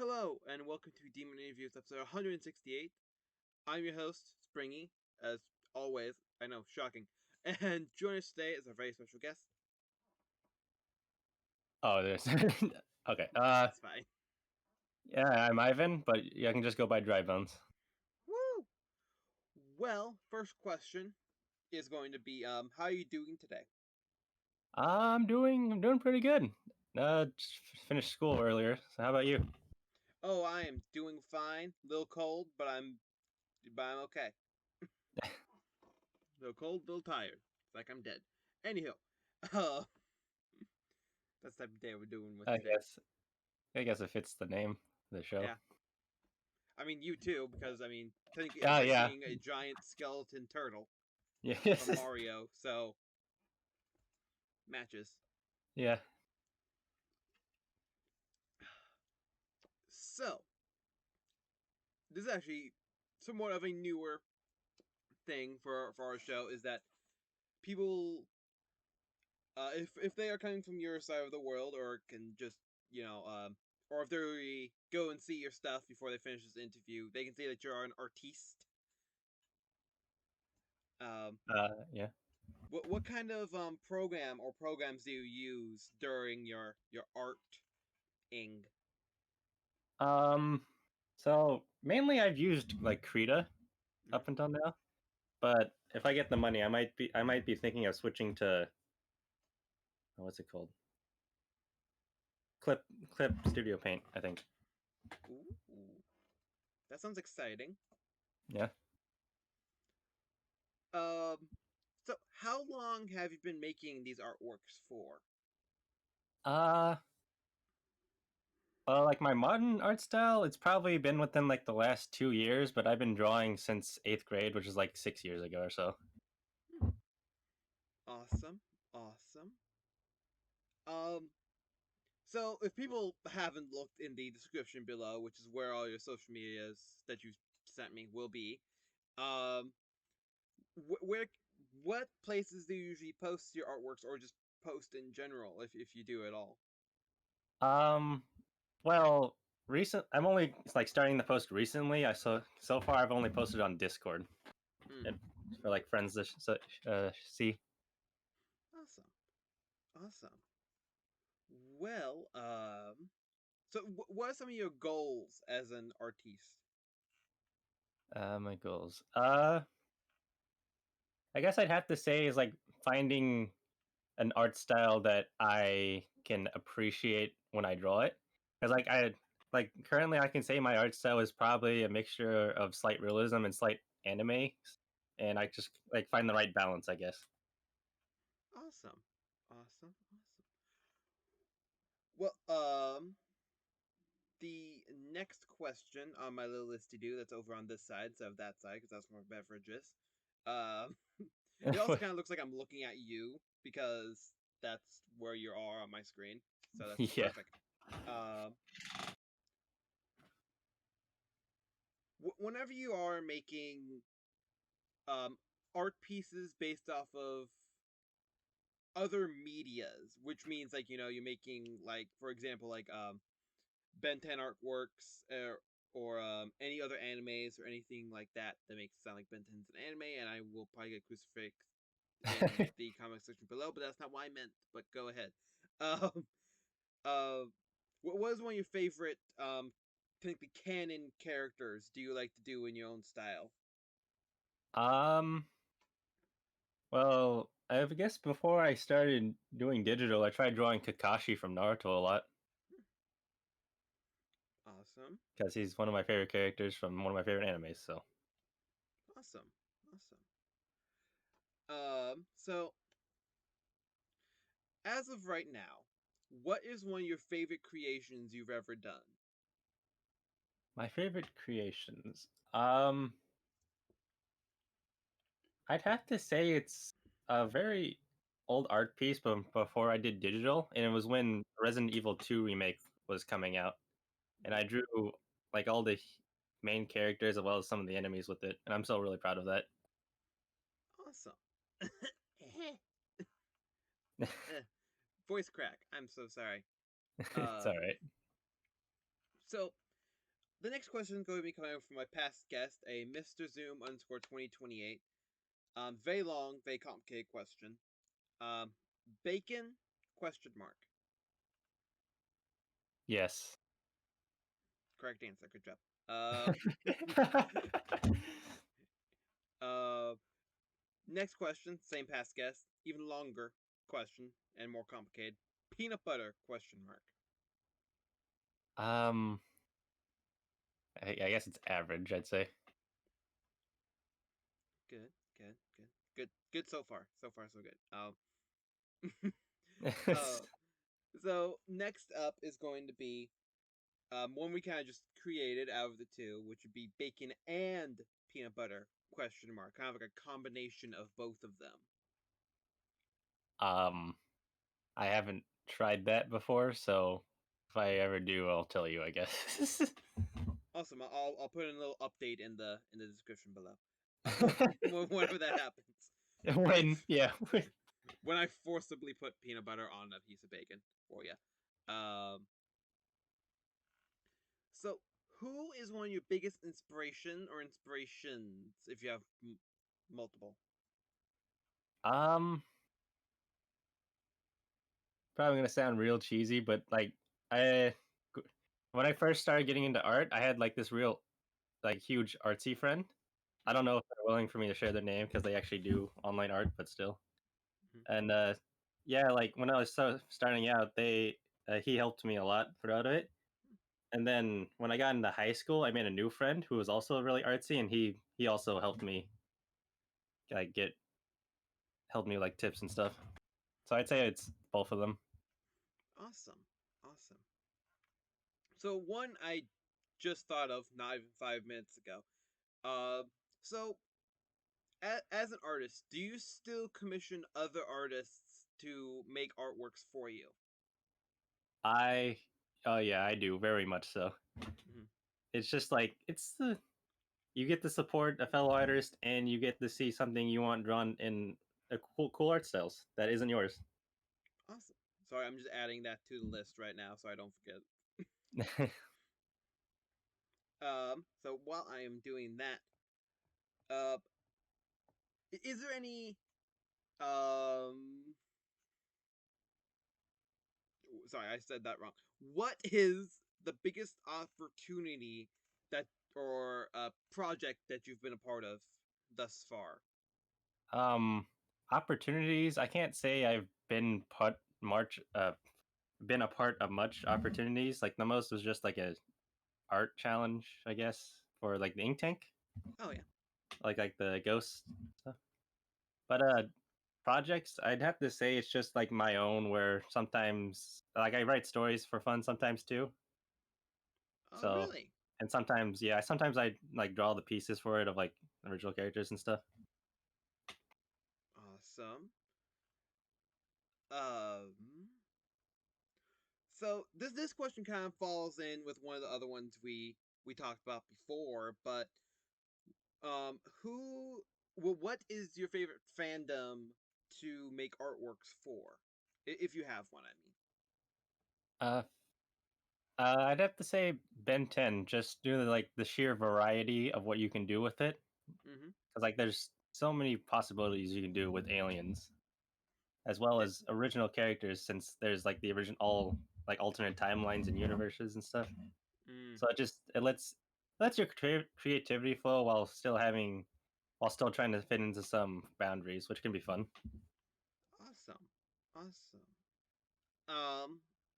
Hello, and welcome to Demon Interviews, episode 168. I'm your host, Springy, as always. I know, shocking. And joining us today is our very special guest. Oh, there's okay. That's fine. Yeah, I'm Ivan, but I can just go by Drybones. Woo! Well, first question is going to be, how are you doing today? I'm doing pretty good. Just finished school earlier. So how about you? Oh, I am doing fine. A little cold, but I'm okay. A little cold, a little tired. It's like I'm dead. Anyhow, uh, that's the type of day we're doing with I today. guess it fits the name of the show. Yeah. I mean, you too, because technically Yeah, I'm yeah. being a giant skeleton turtle Yeah. from Mario, so matches. Yeah. So this is actually somewhat of a newer thing for our show is that people, if they are coming from your side of the world or can just or if they go and see your stuff before they finish this interview, they can say that you're an artiste. Um, Yeah. what kind of program or programs do you use during your arting? Um. So mainly I've used like Krita up until now, but if I get the money, I might be thinking of switching to what's it called? Clip Clip Studio Paint, I think. Ooh, that sounds exciting. Yeah. Um, so how long have you been making these artworks for? Uh like my modern art style, it's probably been within like the last 2 years, but I've been drawing since eighth grade, which is like 6 years ago or so. Hmm. Awesome, awesome. Um, so if people haven't looked in the description below, which is where all your social medias that you sent me will be, um, where, what places do you usually post your artworks, or just post in general, if you do at all? Um, well, I'm only like starting the post recently. So far I've only posted on Discord Hmm. and for like friends to see. Awesome, awesome. Well, so what are some of your goals as an artiste? My goals. I guess I'd have to say is like finding an art style that I can appreciate when I draw it. Because like currently I can say my art style is probably a mixture of slight realism and slight anime, and I just like find the right balance, I guess. Awesome, awesome, awesome. Well, the next question on my little list to do that's over on this side, so that side, because that's where my beverage is. Um, it also kind of looks like I'm looking at you because that's where you are on my screen, so that's Yeah. perfect. Um, whenever you are making um art pieces based off of other medias, which means like you're making like for example like Ben 10 artworks or any other animes or anything like that that makes it sound like Ben 10's an anime, and I will probably get crucifix in the comment section below, but that's not what I meant. But go ahead. Um, uh, what is one of your favorite technically canon characters do you like to do in your own style? um. Well, I guess before I started doing digital, I tried drawing Kakashi from Naruto a lot Awesome, because he's one of my favorite characters from one of my favorite animes. So, awesome, awesome. So as of right now, what is one of your favorite creations you've ever done? my favorite creations. Um, I'd have to say it's a very old art piece, but before I did digital, and it was when Resident Evil 2 remake was coming out, and I drew like all the main characters as well as some of the enemies with it, and I'm still really proud of that. Awesome. Voice crack. I'm so sorry. It's Uh, all right. so the next question is going to be coming from my past guest, a Mr. Zoom underscore 2028. Very long, very complicated question. Um, bacon? Question mark. Yes. Correct answer. Good job. Uh, uh, next question, same past guest, even longer question and more complicated. Peanut butter? Question mark. um, I guess it's average. I'd say. Good, good, good, good so far. So far, so good. Uh, so next up is going to be one we kind of just created out of the two, which would be bacon and peanut butter? Question mark. Kind of like a combination of both of them. um, I haven't tried that before, so if I ever do, I'll tell you. I guess. Awesome. I'll put in a little update in the description below. Whenever that happens. When yeah. When I forcibly put peanut butter on a piece of bacon for you. So who is one of your biggest inspiration or inspirations if you have multiple? um, Probably gonna sound real cheesy, but like I when I first started getting into art, I had like this real like huge artsy friend. I don't Mm-hmm. know if they're willing for me to share their name because they actually do online art, but still. Mm-hmm. And yeah, like when I was starting out, they he helped me a lot throughout it. And then when I got into high school, I made a new friend who was also really artsy, and he also helped me like get helped me like tips and stuff. So I'd say it's both of them. Awesome. Awesome. So one I just thought of not even 5 minutes ago. Uh, so as an artist, do you still commission other artists to make artworks for you? I oh yeah, I do very much so. Mm-hmm. It's just like it's the you get to support a fellow artist and you get to see something you want drawn in a cool art styles that isn't yours. Awesome. Sorry, I'm just adding that to the list right now so I don't forget. So while I am doing that, is there any um sorry, I said that wrong. What is the biggest opportunity that or project that you've been a part of thus far? um Opportunities, I can't say I've been a part of much opportunities. Like the most was just like a art challenge, I guess, for like the ink tank, Oh yeah. like the ghost stuff. But projects, I'd have to say it's just like my own where sometimes like I write stories for fun sometimes too. Oh So really? and sometimes yeah, sometimes I like draw the pieces for it of like original characters and stuff. Awesome. Um so this question kind of falls in with one of the other ones we talked about before, but who what is your favorite fandom to make artworks for? If you have one, I mean. Uh I'd have to say Ben 10 just due to like the sheer variety of what you can do with it. Mhm. Cuz like there's so many possibilities you can do with aliens as well Yeah. as original characters since there's like the original all like alternate timelines and universes and stuff. Mm, So it lets your creativity flow while still trying to fit into some boundaries, which can be fun. awesome. Awesome.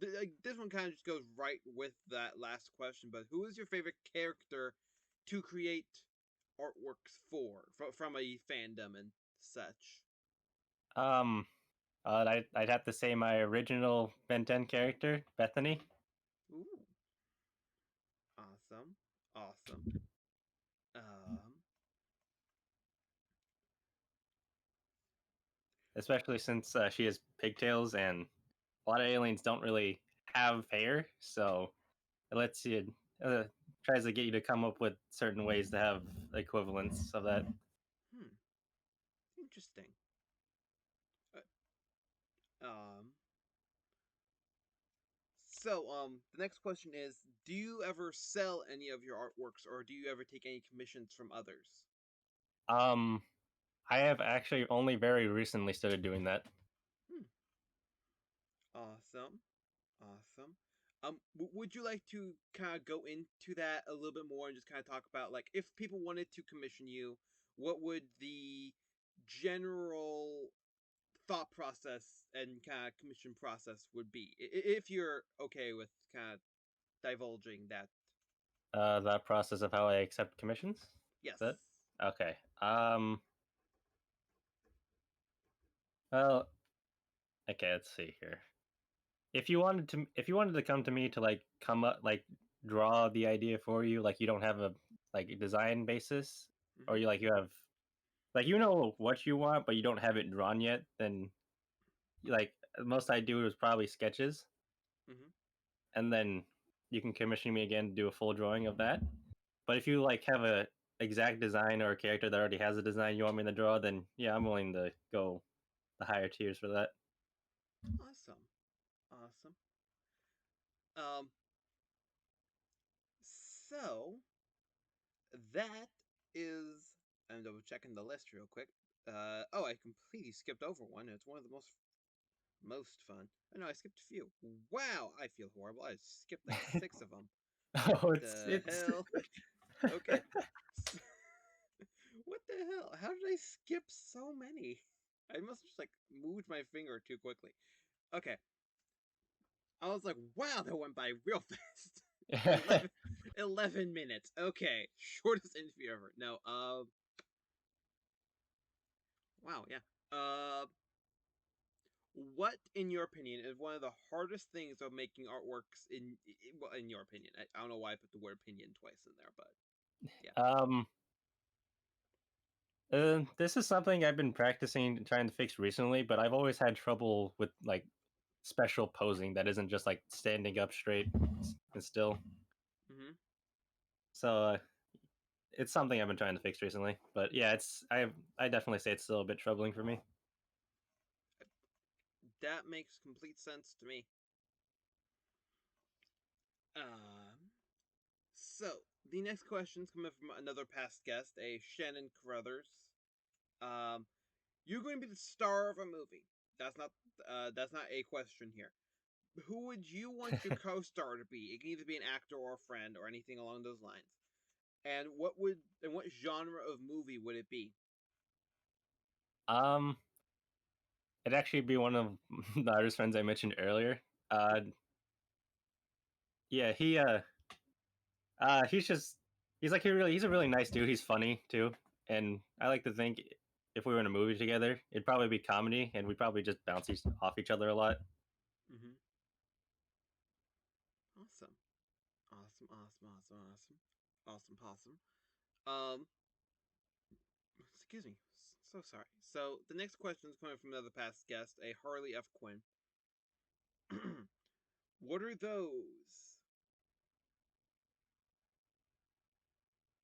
Like, this one kind of just goes right with that last question, but who is your favorite character to create artworks for from a fandom and such? Um, I'd have to say my original Ben 10 character, Bethany, Ooh, awesome. Awesome. Um, especially since she has pigtails and a lot of aliens don't really have hair, so it lets you uh, tries to get you to come up with certain ways to have equivalents of that. hmm, interesting. Uh, um, So, the next question is: do you ever sell any of your artworks, or do you ever take any commissions from others? Um, I have actually only very recently started doing that. Hmm. Awesome. Awesome. Would you like to kind of go into that a little bit more and just kind of talk about like if people wanted to commission you, what would the general thought process and kind of commission process would be? If you're okay with kind of divulging that. That process of how I accept commissions. Yes. Is that okay? Well, okay. Let's see here. If you wanted to come to me to like come up like draw the idea for you, like you don't have a like a design basis, or Mhm. you have like you know what you want, but you don't have it drawn yet, then like most I do is probably sketches, Mhm. and then you can commission me again to do a full drawing of that. But if you like have a exact design or a character that already has a design you want me to draw, then yeah, I'm willing to go the higher tiers for that. Awesome. Awesome. Um so that is I'm double checking the list real quick. Oh, I completely skipped over one. It's one of the most fun. Oh no, I skipped a few. Wow, I feel horrible. I skipped like six of them. What Oh, the it's hell? Okay. What the hell? How did I skip so many? I must have just like moved my finger too quickly. Okay. I was like, wow, that went by real fast. 11, 11 minutes. Okay. Shortest interview ever. No, wow, yeah. What, in your opinion, is one of the hardest things of making artworks well, in your opinion? I don't know why I put the word opinion twice in there, but yeah. um this is something I've been practicing and trying to fix recently, but I've always had trouble with like special posing that isn't just like standing up straight and still. Hmm. So it's something I've been trying to fix recently. But yeah, I definitely say it's still a bit troubling for me. That makes complete sense to me. Um, so the next question's coming from another past guest, a Shannon Carruthers. Um, you're going to be the star of a movie. That's not a question here. Who would you want your co-star to be? It can either be an actor or a friend or anything along those lines. And what genre of movie would it be? um, it'd actually be one of the artist friends I mentioned earlier. Uh, yeah, he's a really nice dude. He's funny too, and I like to think if we were in a movie together, it'd probably be comedy, and we'd probably just bounce off each other a lot. Mm-hmm. Awesome, awesome, awesome, awesome, awesome, awesome, possum. Um, excuse me. So sorry. So the next question is coming from another past guest, a Harley F. Quinn. What are those?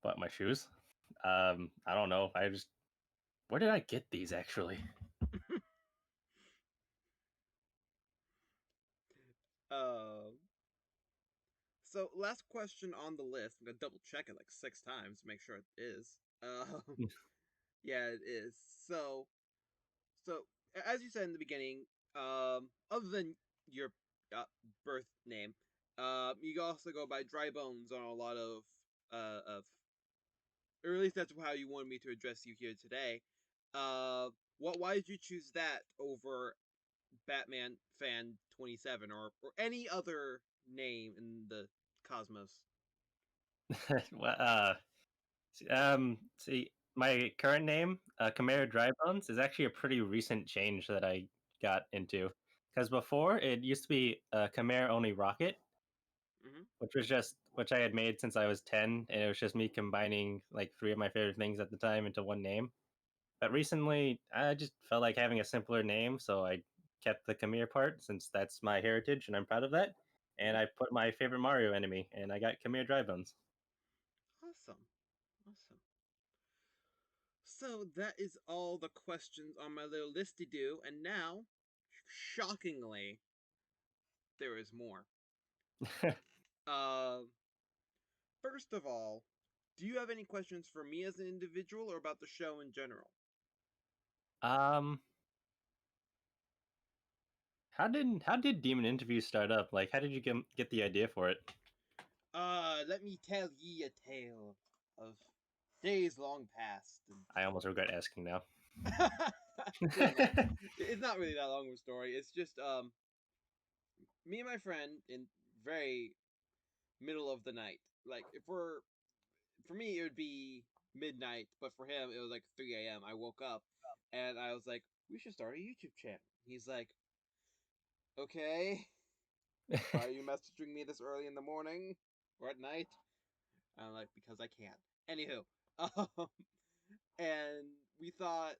But my shoes, I don't know. Where did I get these actually? um. So last question on the list. I'm gonna double check it like 6 times to make sure it is. Yeah, it is. So as you said in the beginning, other than your uh, birth name, you also go by Dry Bones on a lot of, or at least that's how you wanted me to address you here today. Uh, why did you choose that over Batman Fan 27 or any other name in the cosmos? Well, see, my current name, Khmer Dry Bones, is actually a pretty recent change that I got into. Because before it used to be Khmer Only Rocket, Mm-hmm. which I had made since I was 10, and it was just me combining like three of my favorite things at the time into one name. But recently, I just felt like having a simpler name, so I kept the Khmer part since that's my heritage and I'm proud of that. And Mm-hmm. I put my favorite Mario enemy, and I got Khmer Dry Bones. Awesome, awesome. So that is all the questions on my little listy do, and now, shockingly, there is more. Um, First of all, do you have any questions for me as an individual or about the show in general? um, how did Demon Interview start up? Like, how did you get the idea for it? Let me tell ye a tale of days long past. I almost regret asking now. Pretty much. It's not really that long of a story. It's just me and my friend in very middle of the night. Like if we're for me it would be midnight, but for him it was like 3 a.m. I woke up and I was like, we should start a YouTube channel. He's like, okay, why are you messaging me this early in the morning or at night? I'm like, because I can. Anywho, and we thought,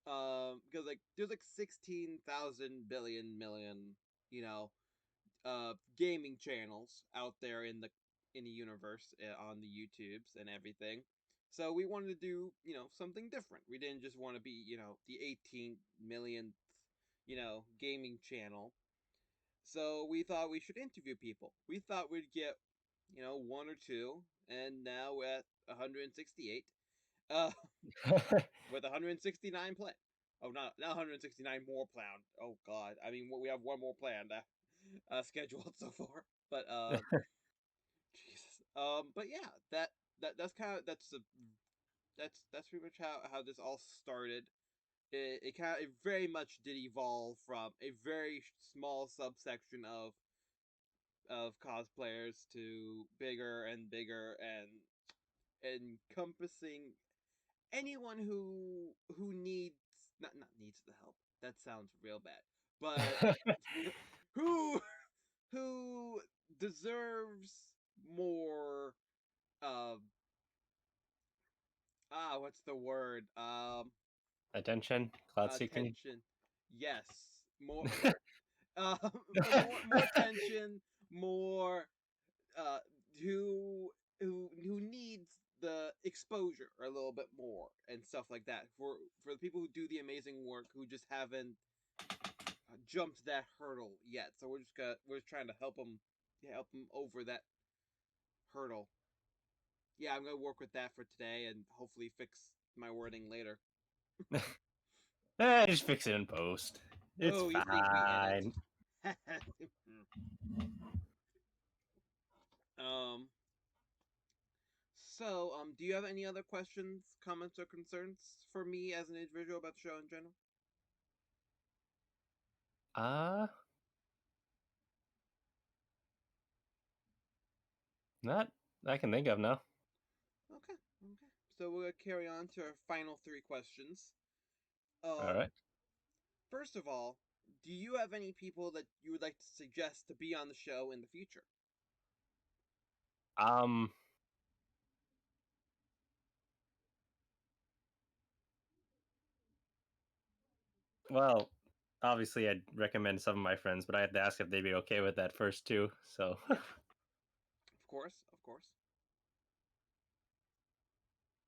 because like there's like 16,000 billion million, you know, gaming channels out there in the universe, on the YouTubes and everything. So we wanted to do, something different. We didn't just want to be, the 18 millionth, gaming channel. So we thought we should interview people. We thought we'd get, one or two, and now we're at 168. Uh, with 169 play. Oh, not 169 more planned. Oh God, I mean we have one more planned, scheduled so far. But Jesus. But yeah, that's kind of that's pretty much how this all started. It very much did evolve from a very small subsection of cosplayers to bigger and bigger and encompassing anyone who needs not needs the help. That sounds real bad. But who who deserves more uh what's the word? Attention, cloud seeking. Attention. Yes. More more attention, more uh who who needs the exposure a little bit more and stuff like that for the people who do the amazing work who just haven't jumped that hurdle yet. So we're just trying to help them over that hurdle. Yeah, I'm gonna work with that for today and hopefully fix my wording later. Just fix it in post. It's Oh, you think we edit? fine. um. Do you have any other questions, comments, or concerns for me as an individual about the show in general? Uh, not I can think of now. Okay, okay. So we'll carry on to our final three questions. All right. First of all, do you have any people that you would like to suggest to be on the show in the future? Um, well, obviously I'd recommend some of my friends, but I have to ask if they'd be okay with that first too. So, Yeah, of course, of course.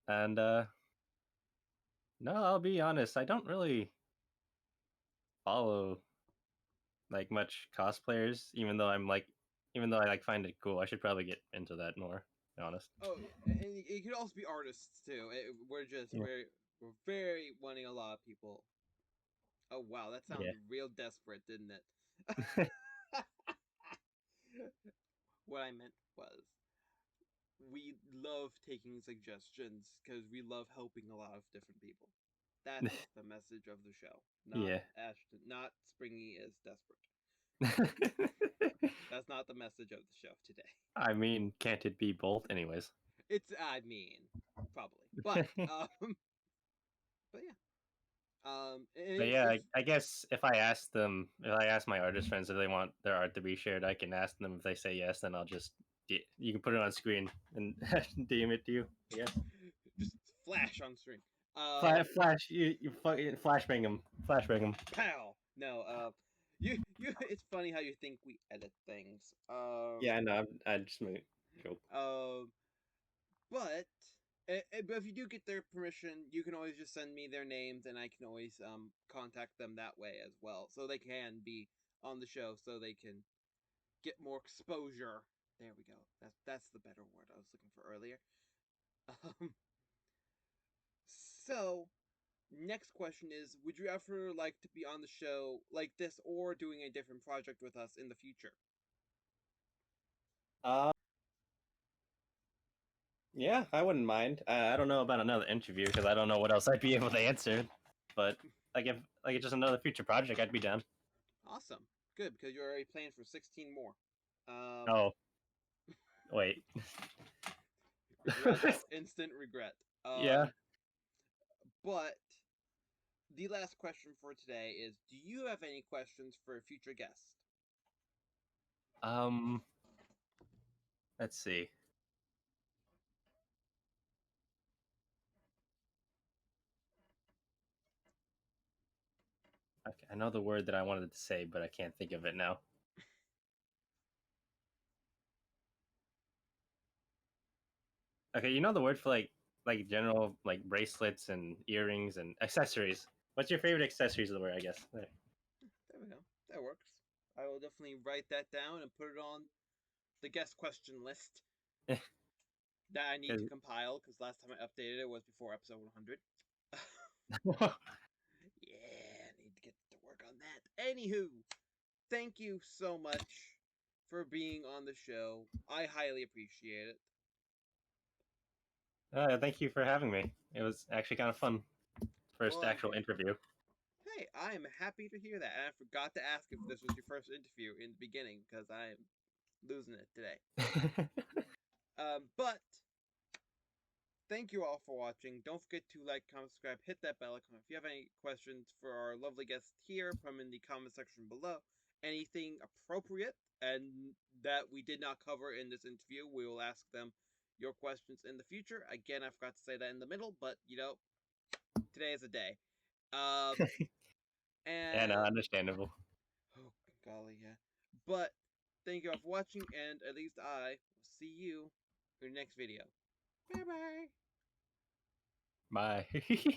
and no, I'll be honest, I don't really follow like much cosplayers, even though I like find it cool. I should probably get into that more, to be honest. Oh, and it could also be artists too. Yeah. We're very wanting a lot of people. Oh wow, that Yeah. sounded real desperate, didn't it? What I meant was we love taking suggestions because we love helping a lot of different people. That's the message of the show. Not Yeah. Ashton, not Springy is desperate. That's not the message of the show today. I mean, can't it be both anyways? It's, I mean, probably, but but yeah, But yeah, I guess if I ask my artist friends if they want their art to be shared, I can ask them. If they say yes, then I'll just you can put it on screen and DM it to you. Yes, just flash on screen. flash flashbang them, flashbang them. Pow. No, you. It's funny how you think we edit things. Yeah, no, I just made a joke. Um, but but if you do get their permission, you can always just send me their names, and I can always contact them that way as well, so they can be on the show, so they can get more exposure. There we go. That's the better word I was looking for earlier. Um, so next question is: would you ever like to be on the show like this, or doing a different project with us in the future? Uh, yeah, I wouldn't mind. I don't know about another interview because I don't know what else I'd be able to answer. But like if like just another future project, I'd be down. Awesome, good because you're already planning for 16 more. Um, Oh, wait. regret, instant regret. Yeah. But the last question for today is: do you have any questions for a future guest? Um, let's see. Okay, I know the word that I wanted to say, but I can't think of it now. Okay, you know the word for like general like bracelets and earrings and accessories. What's your favorite accessories to wear? I guess. There. There we go. That works. I will definitely write that down and put it on the guest question list that I need to 'Cause- compile because last time I updated it was before episode 100. Yeah, I need to get to work on that. Anywho, thank you so much for being on the show. I highly appreciate it. Thank you for having me. It was actually kind of fun. First Well, actual interview. hey, I am happy to hear that. And I forgot to ask if this was your first interview in the beginning because I am losing it today. But thank you all for watching. Don't forget to like, comment, subscribe, hit that bell icon. If you have any questions for our lovely guests here, put them in the comment section below. Anything appropriate and that we did not cover in this interview, we will ask them your questions in the future. Again, I forgot to say that in the middle, but today is a day. Um, Yeah, no, and understandable. oh golly, yeah. But thank you all for watching, and at least I will see you in the next video. Bye bye. Bye.